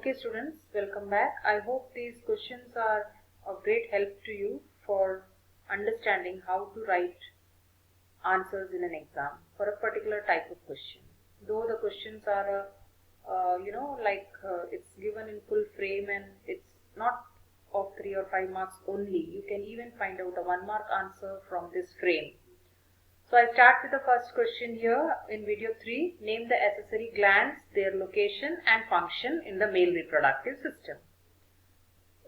Okay students, welcome back. I hope these questions are of great help to you for understanding how to write answers in an exam for a particular type of question. Though the questions are it's given in full frame and it's not of 3 or 5 marks only, you can even find out a 1 mark answer from this frame. So I start with the first question here in video 3. Name the accessory glands, their location and function in the male reproductive system.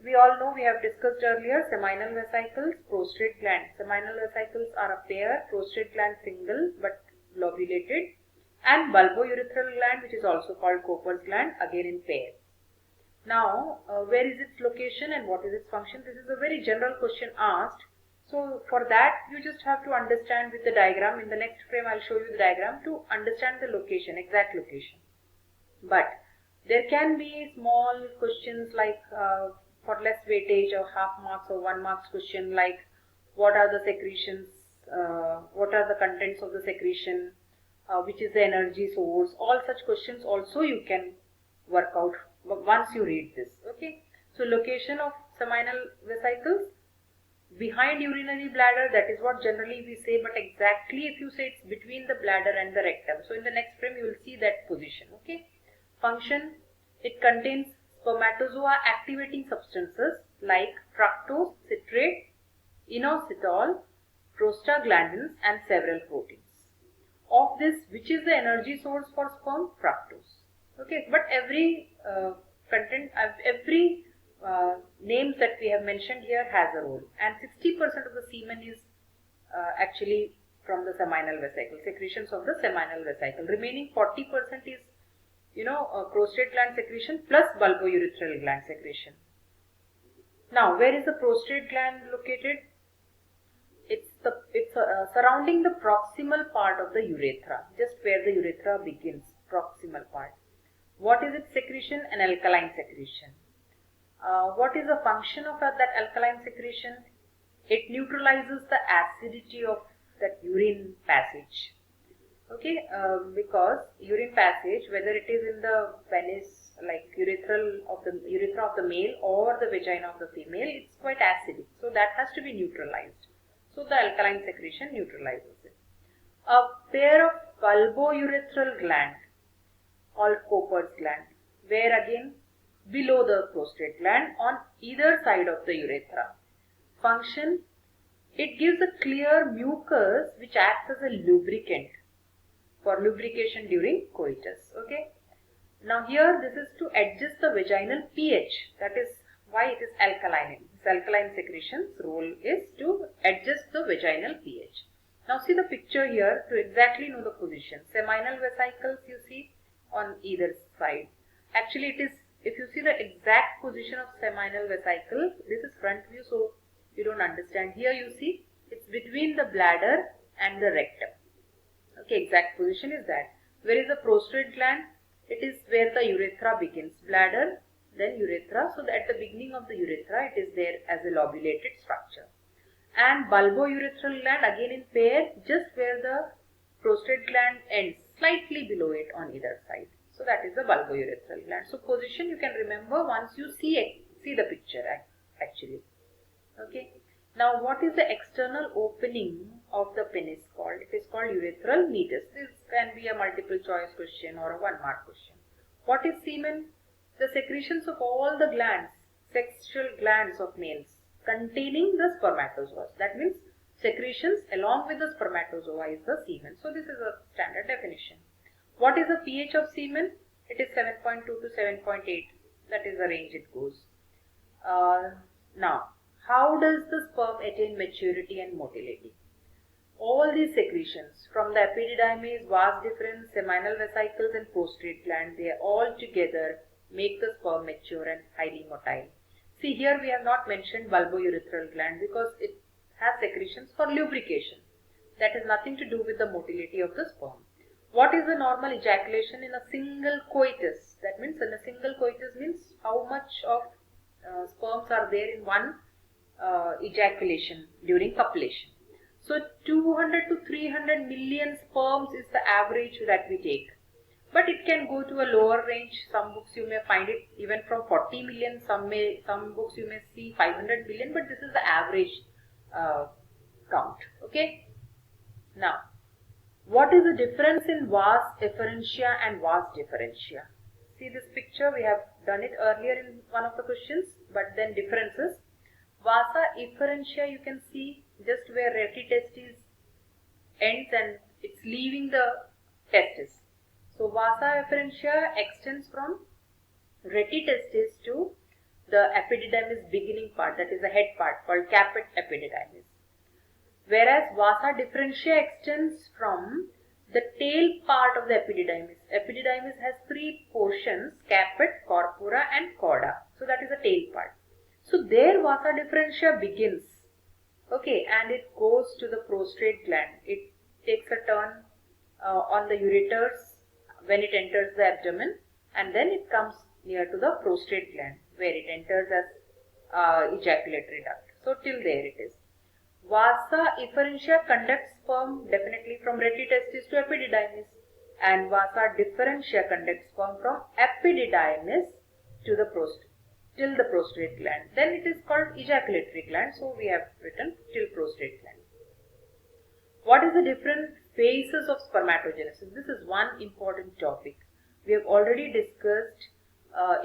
We all know, we have discussed earlier, seminal vesicles, prostrate gland. Seminal vesicles are a pair, prostrate gland single but lobulated, and bulbourethral gland, which is also called Cooper's gland, again in pair. Now, where is its location and what is its function? This is a very general question asked. So for that, you just have to understand with the diagram. In the next frame, I'll show you the diagram to understand the location, exact location. But there can be small questions like for less weightage or half marks or 1 marks question, like what are the secretions, what are the contents of the secretion, which is the energy source. All such questions also you can work out once you read this. Okay, so location of seminal vesicles behind urinary bladder, that is what generally we say, but exactly if you say it's between the bladder and the rectum. So in the next frame you will see that position. Okay, function, it contains spermatozoa activating substances like fructose, citrate, inositol, prostaglandins and several proteins. Of this, which is the energy source for sperm? Fructose. Okay, but every names that we have mentioned here has a role, and 60% of the semen is actually from the seminal vesicle, secretions of the seminal vesicle. Remaining 40% is prostate gland secretion plus bulbourethral gland secretion. Now, where is the prostate gland located? It's surrounding the proximal part of the urethra, just where the urethra begins, proximal part. What is its secretion? An alkaline secretion. What is the function of that alkaline secretion? It neutralizes the acidity of that urine passage. Okay, because urine passage, whether it is in the penis, like urethra of the male or the vagina of the female, it's quite acidic. So that has to be neutralized. So the alkaline secretion neutralizes it. A pair of bulbourethral gland called Cooper's gland, where again below the prostate gland on either side of the urethra. Function, it gives a clear mucus which acts as a lubricant for lubrication during coitus. Okay. Now here this is to adjust the vaginal pH. That is why it is alkaline. This alkaline secretion's role is to adjust the vaginal pH. Now see the picture here to exactly know the position. Seminal vesicles you see on either side. Actually it is, if you see the exact position of seminal vesicle, this is front view, so you don't understand. Here you see it's between the bladder and the rectum. Okay, exact position is that. Where is the prostate gland? It is where the urethra begins. Bladder, then urethra. So at the beginning of the urethra, it is there as a lobulated structure. And bulbourethral gland, again in pair, just where the prostate gland ends, slightly below it on either side. So that is the bulbourethral gland. So position you can remember once you see the picture actually. Okay. Now what is the external opening of the penis called? It is called urethral meatus. This can be a multiple choice question or a 1 mark question. What is semen? The secretions of all the glands, sexual glands of males containing the spermatozoa. That means secretions along with the spermatozoa is the semen. So this is a standard definition. What is the pH of semen? It is 7.2 to 7.8. That is the range it goes. Now, how does the sperm attain maturity and motility? All these secretions from the epididymis, vas deferens, seminal vesicles and prostate gland, they all together make the sperm mature and highly motile. See, here we have not mentioned bulbourethral gland because it has secretions for lubrication. That has nothing to do with the motility of the sperm. What is the normal ejaculation in a single coitus? That means in a single coitus means how much of sperms are there in one ejaculation during copulation. So 200 to 300 million sperms is the average that we take. but it can go to a lower range. Some books you may find it even from 40 million, some books you may see 500 million, but this is the average count. Okay. Now, what is the difference in vas efferentia and vas differentia? See this picture, we have done it earlier in one of the questions, but then differences. Vasa efferentia, you can see just where reti testis ends and it's leaving the testis. So vasa efferentia extends from reti testis to the epididymis beginning part, that is the head part called caput epididymis. Whereas vasa differentia extends from the tail part of the epididymis. Epididymis has three portions: caput, corpora and cauda. So that is the tail part. So there vasa differentia begins. Okay, and it goes to the prostrate gland. It takes a turn on the ureters when it enters the abdomen, and then it comes near to the prostrate gland where it enters as ejaculatory duct. So till there it is. Vasa efferentia conducts sperm definitely from reti testis to epididymis, and vasa differentia conducts sperm from epididymis to the prostrate, till the prostrate gland. Then it is called ejaculatory gland, so we have written till prostrate gland. What is the different phases of spermatogenesis? This is one important topic. We have already discussed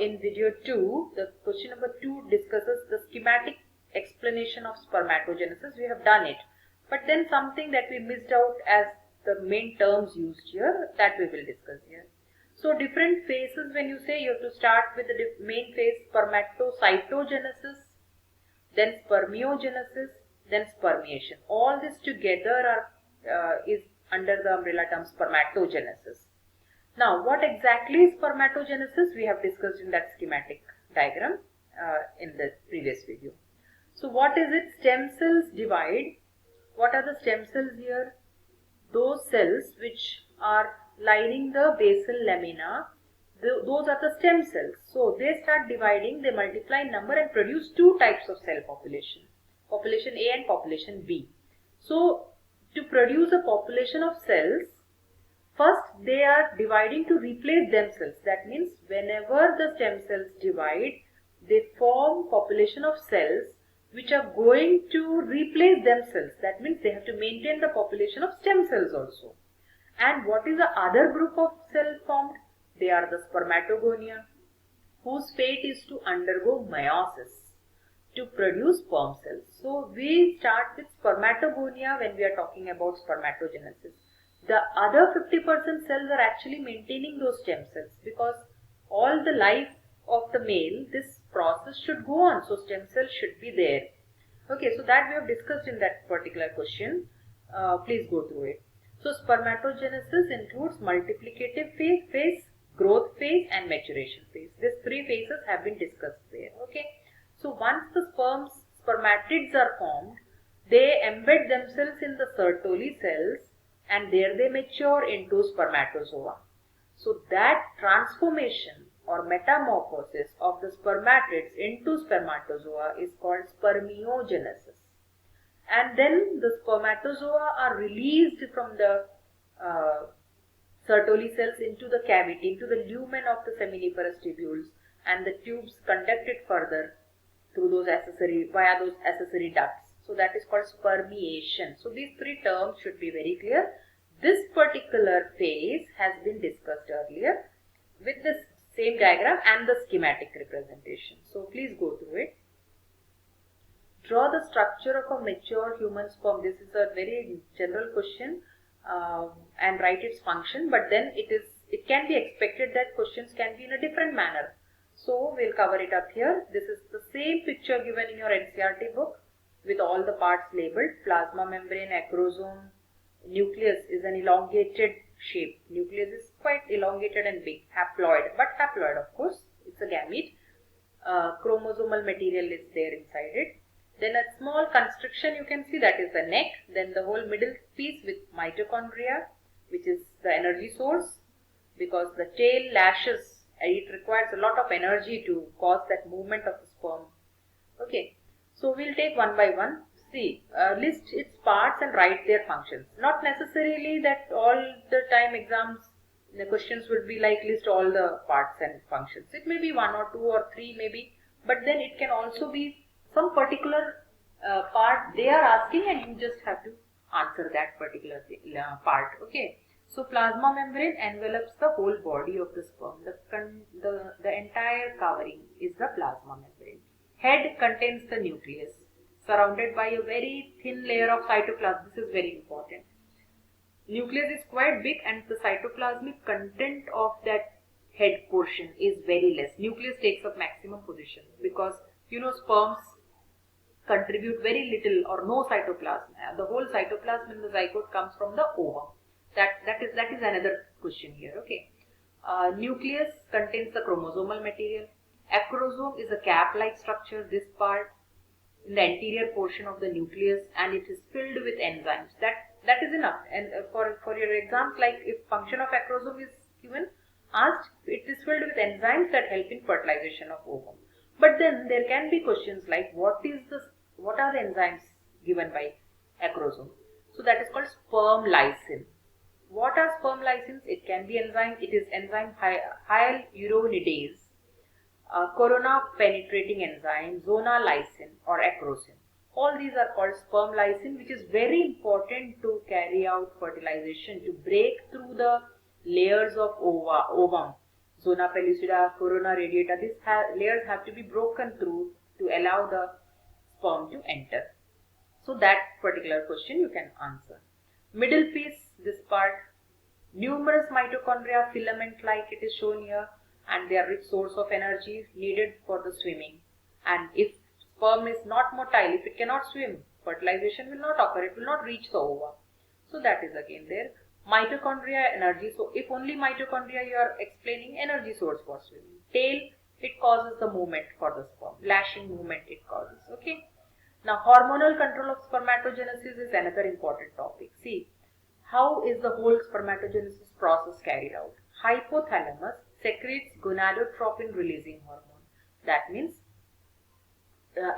in video 2, the question number 2 discusses the schematic explanation of spermatogenesis. We have done it, but then something that we missed out as the main terms used here, that we will discuss here. So different phases, when you say, you have to start with the main phase spermatocytogenesis, then spermiogenesis, then spermiation. All this together is under the umbrella term spermatogenesis. Now, what exactly is spermatogenesis? We have discussed in that schematic diagram in the previous video. So, what is it? Stem cells divide. What are the stem cells here? Those cells which are lining the basal lamina, those are the stem cells. So, they start dividing, they multiply in number and produce two types of cell population. Population A and population B. So, to produce a population of cells, first they are dividing to replace themselves. That means whenever the stem cells divide, they form population of cells which are going to replace themselves. That means they have to maintain the population of stem cells also. And what is the other group of cells formed? They are the spermatogonia, whose fate is to undergo meiosis to produce sperm cells. So we start with spermatogonia when we are talking about spermatogenesis. The other 50% cells are actually maintaining those stem cells, because all the life of the male, this process should go on. So stem cells should be there. Okay, so that we have discussed in that particular question. Please go through it. So spermatogenesis includes multiplicative phase, growth phase and maturation phase. These three phases have been discussed there. Okay. So once the spermatids are formed, they embed themselves in the Sertoli cells and there they mature into spermatozoa. So that transformation or metamorphosis of the spermatids into spermatozoa is called spermiogenesis. And then the spermatozoa are released from the Sertoli cells into the cavity, into the lumen of the seminiferous tubules, and the tubes conduct it further through those via those accessory ducts. So that is called spermiation. So these three terms should be very clear. This particular phase has been discussed earlier with the same diagram and the schematic representation. So please go through it. Draw the structure of a mature human sperm. This is a very general question and write its function, but then it can be expected that questions can be in a different manner. So we'll cover it up here. This is the same picture given in your NCERT book with all the parts labeled. Plasma membrane, acrosome, nucleus is an elongated shape. Nucleus is quite elongated and big, haploid, but haploid of course, it's a gamete. Chromosomal material is there inside it. Then a small constriction you can see, that is the neck. Then the whole middle piece with mitochondria, which is the energy source, because the tail lashes, it requires a lot of energy to cause that movement of the sperm. Okay, so we'll take one by one. See, list its parts and write their functions. Not necessarily that all the time exams the questions would be like list all the parts and functions. It may be 1 or 2 or 3 maybe, but then it can also be some particular part they are asking and you just have to answer that particular part. Okay. So plasma membrane envelops the whole body of the sperm. The entire covering is the plasma membrane. Head contains the nucleus, surrounded by a very thin layer of cytoplasm. This is very important. Nucleus is quite big and the cytoplasmic content of that head portion is very less. Nucleus takes up maximum position because sperms contribute very little or no cytoplasm. The whole cytoplasm in the zygote comes from the ovum. That is another question here. Okay. Nucleus contains the chromosomal material. Acrosome is a cap-like structure. This part in the anterior portion of the nucleus, and it is filled with enzymes. That is enough. And for your exams, like if function of acrosome is given, asked, it is filled with enzymes that help in fertilization of ovum. But then there can be questions like what are the enzymes given by acrosome? So that is called sperm lysine. What are sperm lysins? It can be enzyme. It is enzyme hyaluronidase, corona penetrating enzyme, zona lysine or acrosome. All these are called sperm lysine, which is very important to carry out fertilization, to break through the layers of ovum. Zona pellucida, corona radiata, these layers have to be broken through to allow the sperm to enter. So that particular question you can answer. Middle piece, this part, numerous mitochondria, filament-like it is shown here, and they are rich source of energy needed for the swimming. And if sperm is not motile, if it cannot swim, fertilization will not occur, it will not reach the ova. So that is again there. Mitochondria, energy. So if only mitochondria you are explaining, energy source for swimming. Tail, it causes the movement for the sperm, lashing movement it causes. Okay. Now hormonal control of spermatogenesis is another important topic. See, how is the whole spermatogenesis process carried out? Hypothalamus secretes gonadotropin releasing hormone. That means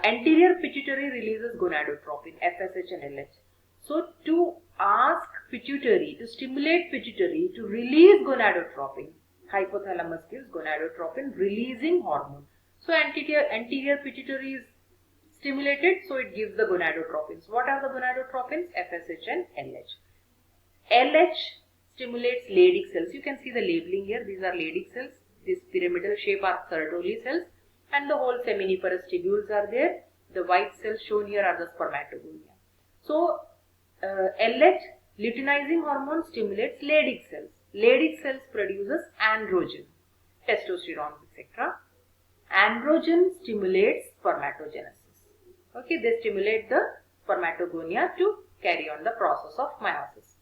anterior pituitary releases gonadotropin, FSH and LH. So to ask pituitary, to stimulate pituitary to release gonadotropin, hypothalamus gives gonadotropin releasing hormone. So anterior pituitary is stimulated, so it gives the gonadotropins. What are the gonadotropins? FSH and LH. LH stimulates Leydig cells. You can see the labeling here. These are Leydig cells. This pyramidal shape are Sertoli cells, and the whole seminiferous tubules are there. The white cells shown here are the spermatogonia. So LH, luteinizing hormone, stimulates Leydig cells. Leydig cells produces androgen, testosterone, etc. Androgen stimulates spermatogenesis. Okay, they stimulate the spermatogonia to carry on the process of meiosis.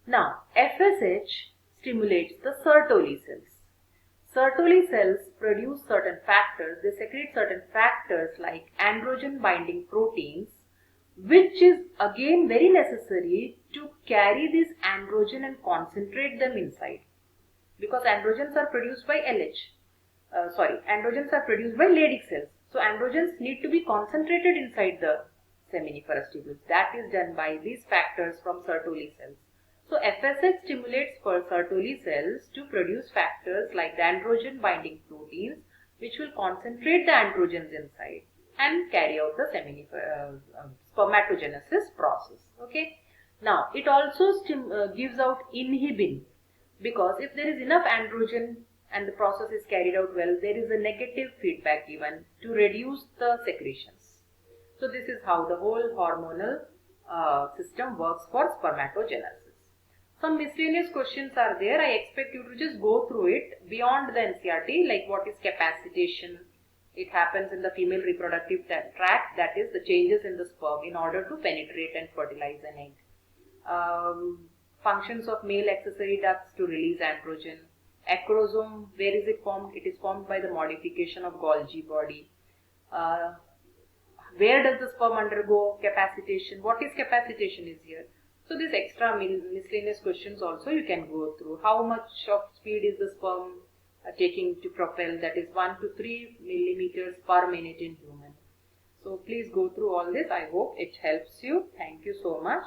Now, FSH stimulates the Sertoli cells. Sertoli cells produce certain factors. They secrete certain factors like androgen binding proteins, which is again very necessary to carry this androgen and concentrate them inside. Because androgens are produced by androgens are produced by Leydig cells. So androgens need to be concentrated inside the seminiferous tubules. That is done by these factors from Sertoli cells. So FSH stimulates Sertoli cells to produce factors like the androgen binding proteins, which will concentrate the androgens inside and carry out the spermatogenesis process. Okay. Now it also gives out inhibin, because if there is enough androgen and the process is carried out well, there is a negative feedback given to reduce the secretions. So this is how the whole hormonal system works for spermatogenesis. Some miscellaneous questions are there. I expect you to just go through it beyond the NCERT, like what is capacitation. It happens in the female reproductive tract, that is the changes in the sperm in order to penetrate and fertilize an egg. Functions of male accessory ducts to release androgen. Acrosome, where is it formed? It is formed by the modification of Golgi body. Where does the sperm undergo capacitation? What is capacitation is here. So these extra miscellaneous questions also you can go through. How much of speed is the sperm taking to propel? That is 1 to 3 millimeters per minute in human. So please go through all this. I hope it helps you. Thank you so much.